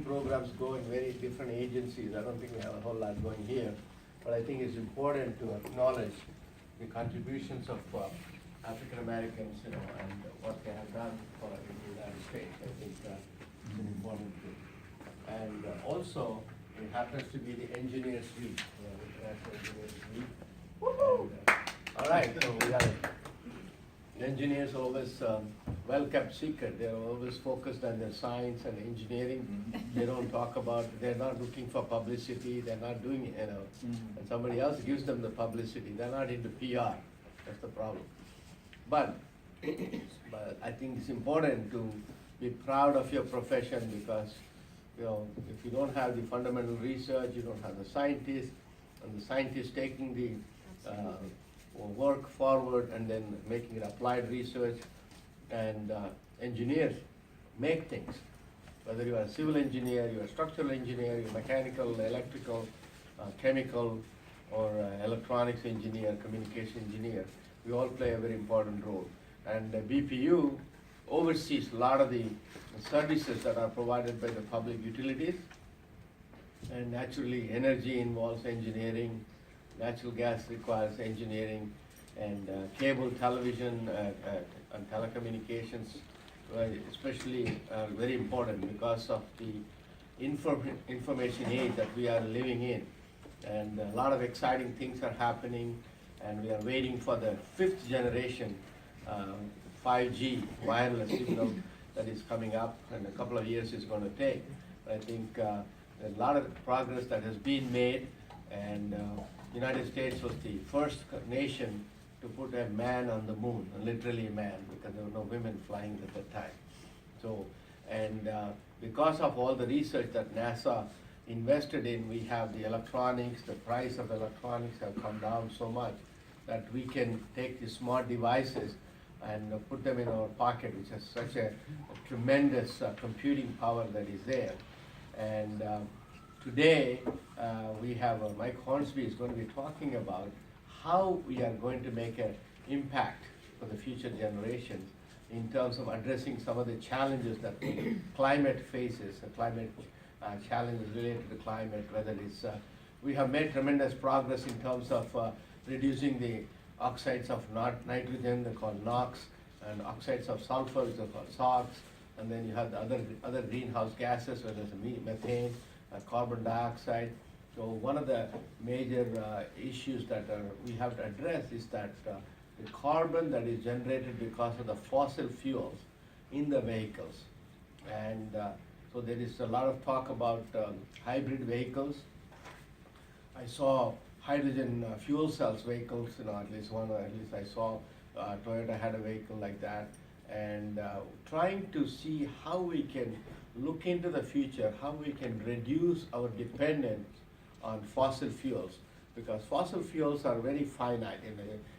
Programs go in very different agencies. I don't think we have a whole lot going here, but I think it's important to acknowledge the contributions of African Americans, and what they have done for the United States. I think it's an important thing. And also, it happens to be the Engineers Week, International Engineers Week. And, all right, so we got it. Engineers are always well-kept secret. They're always focused on their science and engineering. They don't talk about, they're not looking for publicity, they're not doing it, and somebody else gives them the publicity. They're not into PR, that's the problem. But I think it's important to be proud of your profession, because if you don't have the fundamental research, you don't have the scientists, and the scientists taking the work forward and then making it applied research, and engineers make things. Whether you are a civil engineer, you are a structural engineer, you're mechanical, electrical, chemical, or electronics engineer, communication engineer, we all play a very important role. And BPU oversees a lot of the services that are provided by the public utilities. And naturally, energy involves engineering, natural gas requires engineering, and cable, television, and telecommunications, especially very important because of the information age that we are living in. And a lot of exciting things are happening, and we are waiting for the 5th generation 5G wireless signal that is coming up, and a couple of years it's going to take. I think there's a lot of progress that has been made, and United States was the first nation to put a man on the moon, literally a man, because there were no women flying at that time. So, and because of all the research that NASA invested in, we have the electronics, the price of electronics have come down so much that we can take these smart devices and put them in our pocket, which has such a tremendous computing power that is there. And today, we have Mike Hornsby is going to be talking about how we are going to make an impact for the future generations in terms of addressing some of the challenges that the climate faces, the climate challenges related to climate, whether it's, we have made tremendous progress in terms of reducing the oxides of nitrogen, they're called NOx, and oxides of sulfur, which are called SOx, and then you have the other greenhouse gases, whether it's methane, carbon dioxide. So one of the major issues that we have to address is that the carbon that is generated because of the fossil fuels in the vehicles. And so there is a lot of talk about hybrid vehicles. I saw hydrogen fuel cells vehicles, at least I saw Toyota had a vehicle like that. And trying to see how we can look into the future, how we can reduce our dependence on fossil fuels, because fossil fuels are very finite.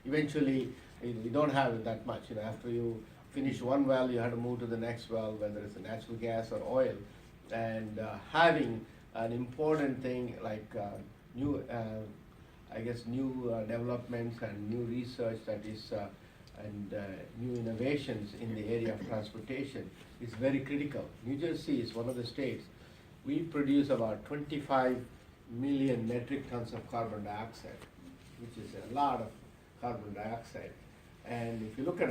Eventually, you don't have that much. After you finish one well, you have to move to the next well, whether it's a natural gas or oil. And having an important thing like new developments and new research that is and new innovations in the area of transportation is very critical. New Jersey is one of the states. We produce about 25 million metric tons of carbon dioxide, which is a lot of carbon dioxide. And if you look at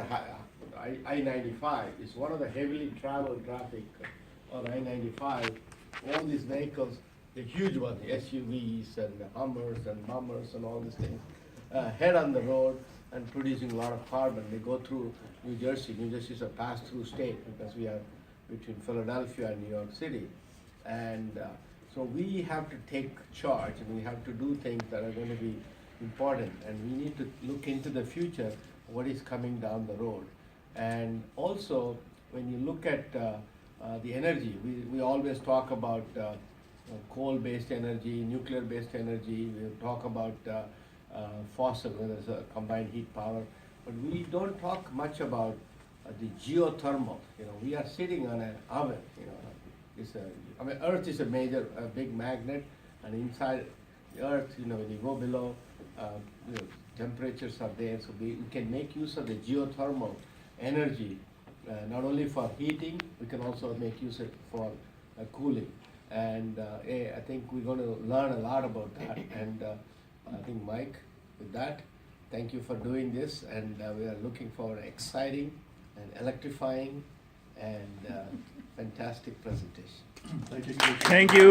I-95, it's one of the heavily traveled traffic on I-95. All these vehicles, the huge ones, the SUVs and the Hummers and Mummers and all these things, head on the road and producing a lot of carbon. They go through New Jersey. New Jersey is a pass-through state because we are between Philadelphia and New York City. And so we have to take charge, and we have to do things that are going to be important. And we need to look into the future, what is coming down the road. And also, when you look at the energy, we always talk about coal-based energy, nuclear-based energy. We talk about fossil, whether it's a combined heat power, but we don't talk much about the geothermal. We are sitting on an oven. Earth is a big magnet, and inside the Earth, when you go below, temperatures are there, so we can make use of the geothermal energy, not only for heating, we can also make use of it for cooling. And I think we're going to learn a lot about that. And I think, Mike, with that, thank you for doing this. And we are looking for an exciting and electrifying and fantastic presentation. Thank you. Thank you.